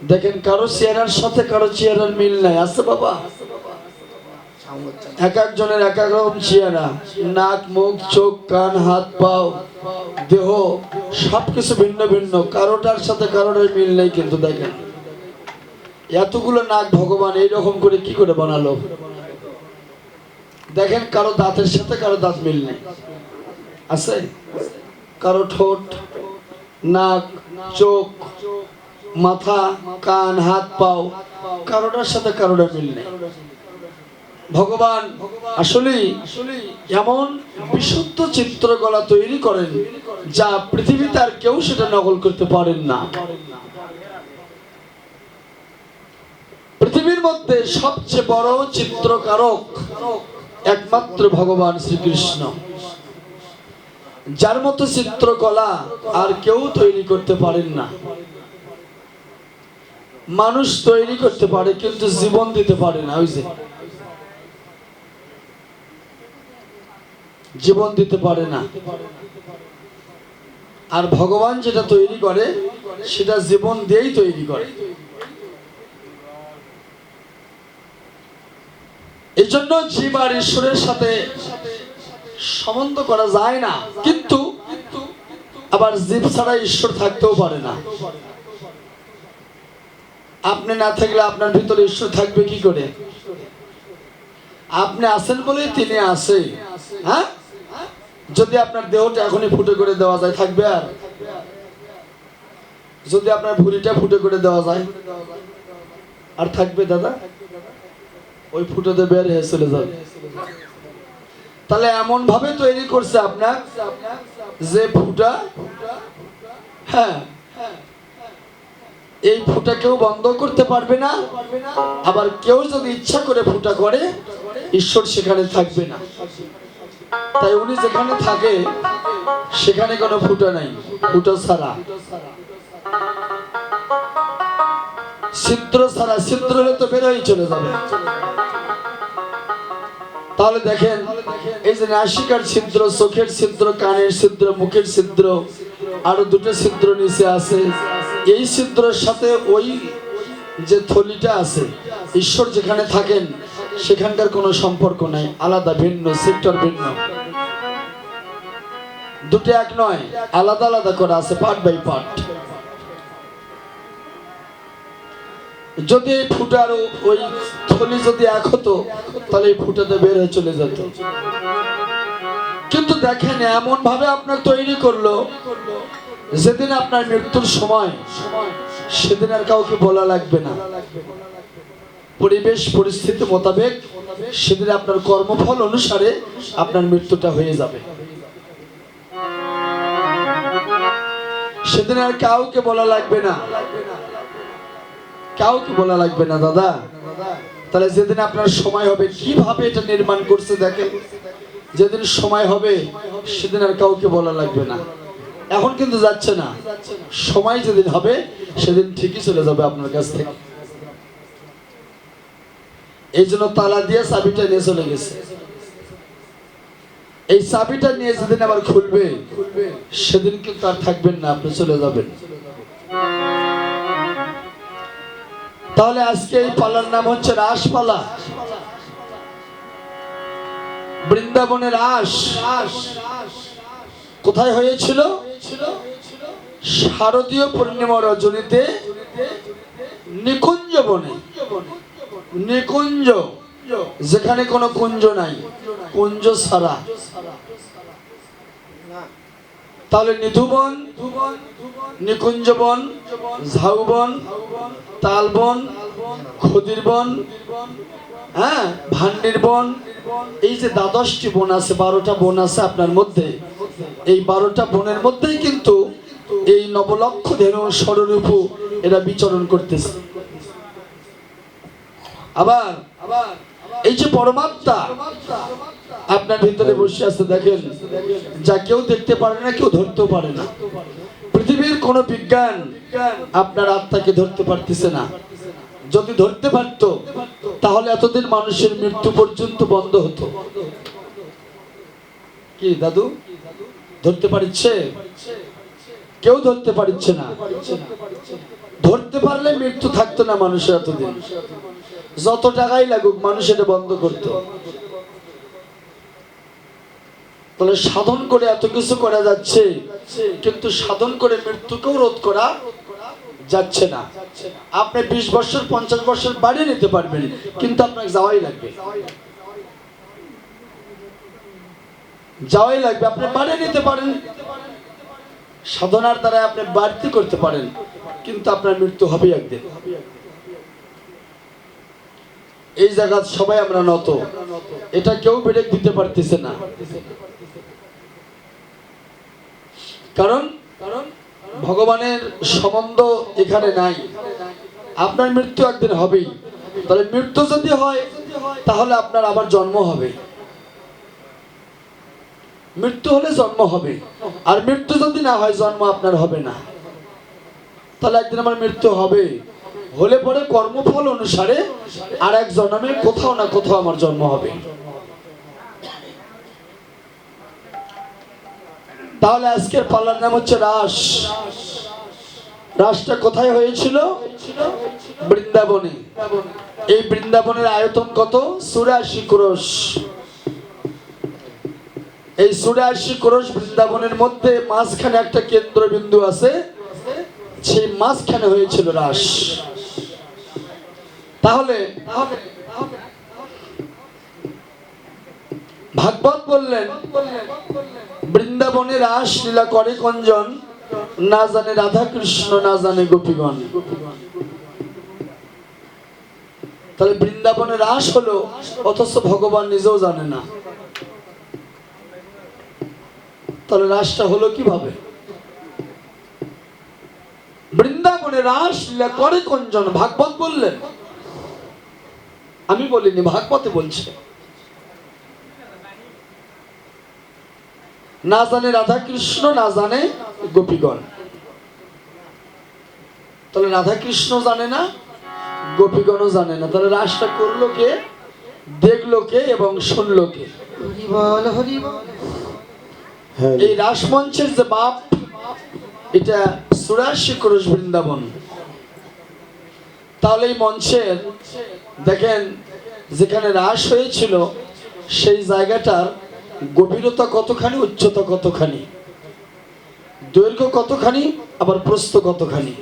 দেখেন কারো চেহারার সাথে কারো চেহারার মিল নাই, আছে বাবা? এক একজনের এক এক রকম চেহারা, নাক, মুখ, চোখ, কান, হাত, পাও, দেহ সবকিছু ভিন্ন ভিন্ন, কারোটার সাথে কারোটার মিল নেই। কিন্তু দেখেন এতগুলো নাক ভগবান এইরকম করে কি করে বানালো? দেখেন কারো দাঁতের সাথে কারো দাঁত মিল নেই, আছে? কারো ঠোঁট, নাক, চোখ, মাথা, কান, হাত, পাও কারোটার সাথে কারোটা মিল নেই। ভগবান আসলে এমন বিশুদ্ধ চিত্রকলা তৈরি করেন যা পৃথিবীতে আর কেউ সেটা নকল করতে পারেন না। পৃথিবীর মধ্যে সবচেয়ে বড় চিত্রকারক একমাত্র ভগবান শ্রীকৃষ্ণ, যার মতো চিত্রকলা আর কেউ তৈরি করতে পারেন না। মানুষ তৈরি করতে পারে কিন্তু জীবন দিতে পারে না, ওই যে জীবন দিতে পারে না। আর ভগবান যেটা তৈরি করে সেটা জীবন দিয়েই তৈরি করে। এই জন্য জীব আর ঈশ্বরের সাথে সম্বন্ধ করা যায় না, কিন্তু আবার জীব ছাড়া ঈশ্বর থাকতেও পারে না। আপনি না থাকলে আপনার ভিতরে ঈশ্বর থাকবে কি করে? আপনি আছেন বলেই তিনি আছে। হ্যাঁ, যদি আপনার দেহটা এখনই ফুটে করে দেওয়া যায় থাকবে? আর যদি আপনার ভুঁড়িটা ফুটে করে দেওয়া যায় আর থাকবে দাদা? ওই ফুটোতে বের হয়ে চলে যাবে। তাহলে এমন ভাবে তৈরি করছে আপনার যে ফুটা, হ্যাঁ, এই ফুটা কেউ বন্ধ করতে পারবে না। আবার কেউ যদি ইচ্ছা করে ফুটা করে, ঈশ্বর সেখানে থাকবে না। তাই উনি যেখানে থাকে সেখানে কোনো ফুটা নাই, ফুটা ছাড়া, ছিদ্র ছাড়া। ছিদ্র হলে তো বেরোই চলে যাবে। তাহলে দেখেন এই যে নাসিকার ছিদ্র, চোখের ছিদ্র, কানের ছিদ্র, মুখের ছিদ্র, আরো দুটো ছিদ্র নিচে আছে। এই ছিদ্রের সাথে ওই যে থলিটা আছে, ঈশ্বর যেখানে থাকেন সেখানকার কোনো সম্পর্ক নাই, আলাদা, ভিন্ন, সেক্টর ভিন্ন। দুটো এক নয়, আলাদা আলাদা করা আছে, পার্ট বাই পার্ট। যদি এই ফুটার ওই থলি যদি এক হতো তাহলে এই ফুটাতে বের হয়ে চলে যেত। কিন্তু দেখেন এমন ভাবে আপনার তৈরি করলো, যেদিন আপনার মৃত্যুর সময় সেদিন আর কাউকে বলা লাগবে না। পরিবেশ পরিস্থিতি মোতাবেক সেদিন আপনার কর্মফল অনুসারে আপনার মৃত্যুটা হয়ে যাবে। সেদিন আর কাউকে বলা লাগবে না, কাউকে বলা লাগবে না দাদা। তাহলে যেদিন আপনার সময় হবে, কিভাবে এটা নির্মাণ করছে দেখেন, যেদিন সময় হবে সেদিন আর কাউকে বলা লাগবে না। এখন কিন্তু যাচ্ছে না, সময় যেদিন হবে সেদিন ঠিকই চলে যাবে আপনার কাছ থেকে। এই জন্য তালা দিয়ে চাবিটা নিয়ে চলে গেছে। এই চাবিটা নিয়ে যেদিন আবার খুলবে সেদিন কিন্তু আর থাকবেন না, আপনি চলে যাবেন। তাহলে আজকে এই পালার নাম হচ্ছে রাসপালা, বৃন্দাবনের রাস। কোথায় হয়েছিল? শারদীয় পূর্ণিমা রজনীতে নিকুঞ্জ বনে। নিকুঞ্জ, যেখানে কোনো কুঞ্জ নাই, কুঞ্জ ছাড়া। তাহলে নিধুবন, নিকুঞ্জবন, ঝাউবন, তালবন, খদির বন, হ্যাঁ, ভান্ডির বন, এই যে 12টি বন আছে, 12টা বন আছে আপনার মধ্যে। এই 12টা বনের মধ্যেই কিন্তু এই নবলক্ষ ধেনু ষড়রূপু এরা বিচরণ করতেছে। আবার এই যে পরমাত্মা আপনার ভিতরে বসে আছে, দেখেন, যা কেউ দেখতে পারে না, কেউ ধরতেও পারে না। পৃথিবীর কোন বিজ্ঞান আপনার আত্মাকে ধরতে পারতেছে না। যদি ধরতে পারত তাহলে এতদিন মানুষের মৃত্যু পর্যন্ত বন্ধ হতো। কি দাদু, ধরতে পারছে? কেউ ধরতে পারছে না। ধরতে পারলে মৃত্যু থাকতো না মানুষের এতদিন। যত টাকাই লাগুক মানুষ এটা বন্ধ করতো। তাহলে সাধন করে এত কিছু করা যাচ্ছে, কিন্তু সাধন করে মৃত্যুকেও রোধ করা যাচ্ছে না। আপনি 20 বছর 50 বছর বাড়িয়ে নিতে পারবেন, কিন্তু আপনাকে যাওয়াই লাগবে। যাওয়াই লাগবে। আপনি বাড়িয়ে নিতে পারেন, সাধনার দ্বারা আপনি বাড়তি করতে পারেন, কিন্তু আপনার মৃত্যু হবে একদিন। এই জায়গা সবাই আমরা নত, এটা কেউ ব্রেক দিতে পারতেছে না। কারণ ভগবানের সম্বন্ধ এখানে নাই। আপনার মৃত্যু একদিন হবেই। তাহলে মৃত্যু যদি হয় তাহলে আপনার আবার জন্ম হবে। মৃত্যু হলে জন্ম হবে, আর মৃত্যু যদি না হয় জন্ম আপনার হবে না। তাহলে একদিন আমার মৃত্যু হবে, হলে পরে কর্মফল অনুসারে আর এক জন্মে কোথাও না কোথাও আমার জন্ম হবে। তাহলে আজকের পাল্লার নাম হচ্ছে রাস। রাসটা কোথায় হয়েছিল? বৃন্দাবনে। এই বৃন্দাবনের আয়তন কত? 84 ক্রোশ। এই 84 ক্রোশ বৃন্দাবনের মধ্যে মাঝখানে একটা কেন্দ্রবিন্দু আছে, সেই মাঝখানে হয়েছিল রাস। তাহলে ভাগবত বললেন, বৃন্দাবনে রাস লীলা করে কঞ্জন, না জানে রাধা কৃষ্ণ, না জানে গোপীগণ। তাহলে বৃন্দাবনে রাস হলো, অথচ ভগবান নিজেও জানে না। তাহলে রাসটা হলো কিভাবে? বৃন্দাবনে রাস লীলা করে কঞ্জন, ভাগবত বললেন, আমি বলিনি, ভাগবতে বলছে। না জানে রাধা কৃষ্ণ, না জানে গোপীগণ। তাহলে রাধা কৃষ্ণ জানে না, গোপীগণও জানে না। তাহলে রাসটা করলো কে, দেখলো কে এবং শুনলো কে? এই রাসমঞ্চের যে বাপ, এটা 84 ক্রোশ বৃন্দাবন। তাহলে এই মঞ্চের দেখেন, যেখানে রাস হয়েছিল সেই জায়গাটার গভীরতা কতখানি, উচ্চতা কতখানি, দৈর্ঘ্য কতখানি, আবার প্রস্থ কতখানি।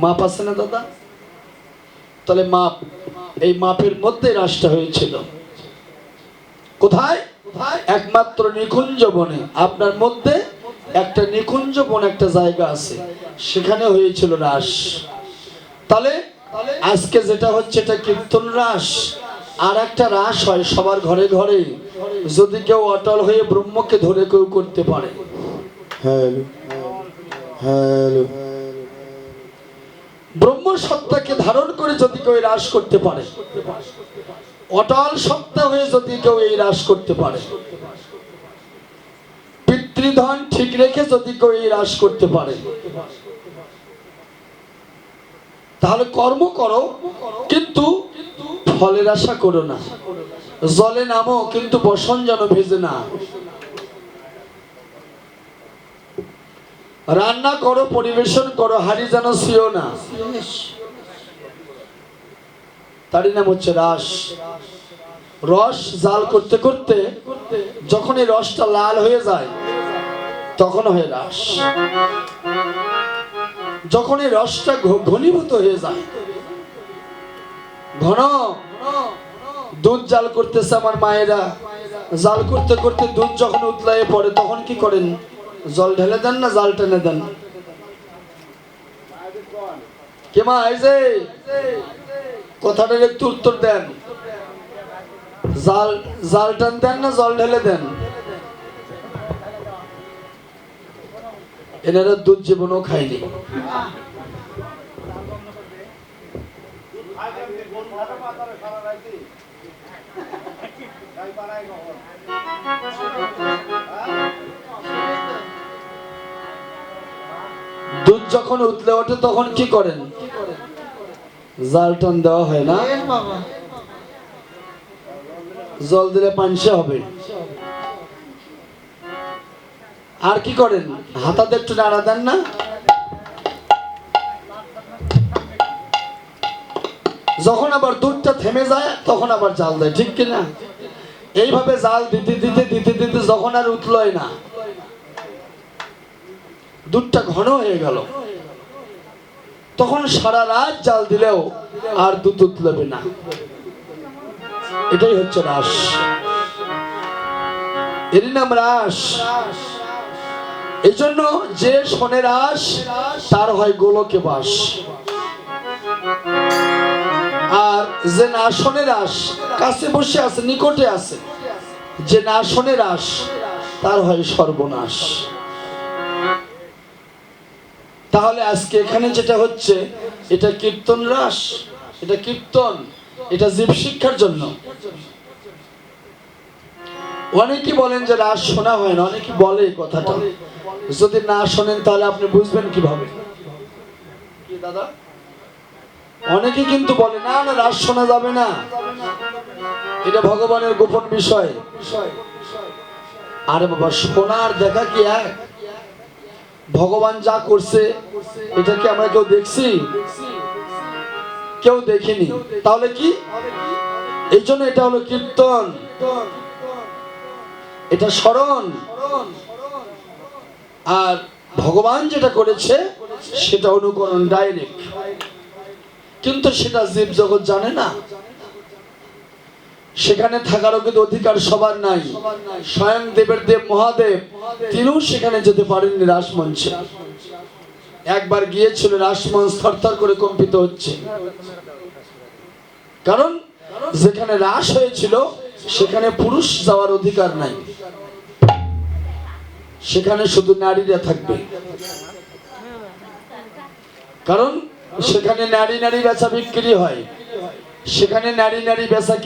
মাপ আছে না দাদা? তাহলে মাপ, এই মাপের মধ্যে রাসটা হয়েছিল। কোথায়? একমাত্র নিকুঞ্জ বনে। আপনার মধ্যে একটা নিকুঞ্জ বন, একটা জায়গা আছে, সেখানে হয়েছিল রাস। তাহলে আজকে যেটা হচ্ছে এটা কীর্তন রাস। আর একটা রাস হয় সবার ঘরে ঘরে, যদি কেউ অটল হয়ে ব্রহ্মকে ধরে কেউ করতে পারে। ব্রহ্ম সত্তাকে ধারণ করে যদি কেউ রাস করতে পারে, অটল সত্তা হয়ে যদি কেউ এই রাস করতে পারে, পিতৃধন ঠিক রেখে যদি কেউ এই রাস করতে পারে, তাহলে কর্ম করো, কিন্তু ফলের আশা করো না। জলে নামো, কিন্তু বসন যেন ভেজে না। রান্না করো, পরিবেশন করো, হাড়ি যেন ছিও না। তারই নাম হচ্ছে রাস। রস জাল করতে করতে যখন এই রসটা লাল হয়ে যায় তখন হয় রাস। যখন এই রসটা ঘনীভূত হয়ে যায়, ঘন দুধ জাল করতেছে আমার মায়েরা, জাল করতে করতে দুধ যখন উতলায় পড়ে তখন কি করেন? জল ঢেলে দেন না জাল টেনে দেন? কে মা, এই যে কথাটার একটু উত্তর দেন। জাল টান দেন না জল ঢেলে দেন? এনারা দুধ জীবনও খায়নি। দুধ যখন উতলে ওঠে তখন কি করেন? জাল টান দেওয়া হয় না? জল দিলে পানসে হবে। আর কি করেন? হাতাতে একটু নাড়া দেন না? যখন আবার দুধটা থেমে যায় তখন আবার জাল দেয়, ঠিক কিনা? এইভাবে জাল দিতে দিতে দিতে দিতে যখন আর উঠলই না, দুধটা ঘন হয়ে গেল, তখন সারা রাত জাল দিলেও আর দুধ উঠলবে না। এটাই হচ্ছে রাস, এরই নাম রাস। এই জন্য যে শোনে রাস তার হয় গোলকে বাস, আর যে না শোনে রাস, কাছে বসে আছে, নিকটে আছে, যে না শোনে রাস তার হয় সর্বনাশ। তাহলে আজকে এখানে যেটা হচ্ছে, এটা কীর্তন রাস, এটা কীর্তন, এটা জীব শিক্ষার জন্য। অনেকে বলেন যে রাস শোনা হয় না, অনেকে বলে এই কথাটা। যদি না শোনেন তাহলে আপনি বুঝবেন কিভাবে? কি দাদা? অনেকে কিন্তু বলে না না রাস শোনা যাবে না, এটা ভগবানের গোপন বিষয়। আরে বাবা, শোনার দেখা কি এক? ভগবান যা করছে এটা কি আমরা কেউ দেখছি? কেউ দেখিনি। তাহলে কি? এই জন্য এটা হলো কীর্তন, এটা স্মরণ। আর ভগবান যেটা করেছে সেটা অনুকরণ, ডাইরেক্ট। কিন্তু সেটা জীব জগৎ জানে না। সেখানে থাকারও কিন্তু অধিকার সবার নাই। স্বয়ং দেবের দেব মহাদেব তিনিও সেখানে যেতে পারেননি রাসমঞ্চে। একবার গিয়েছিল, রাসমঞ্চ থরথর করে কম্পিত হচ্ছে, কারণ যেখানে রাস হয়েছিল সেখানে পুরুষ যাওয়ার অধিকার নাই, সেখানে শুধু নারীরা থাকবে। কারণ সেখানে নারী নারী বেচা বিক্রি হয়, সেখানে নারী নারী বেচা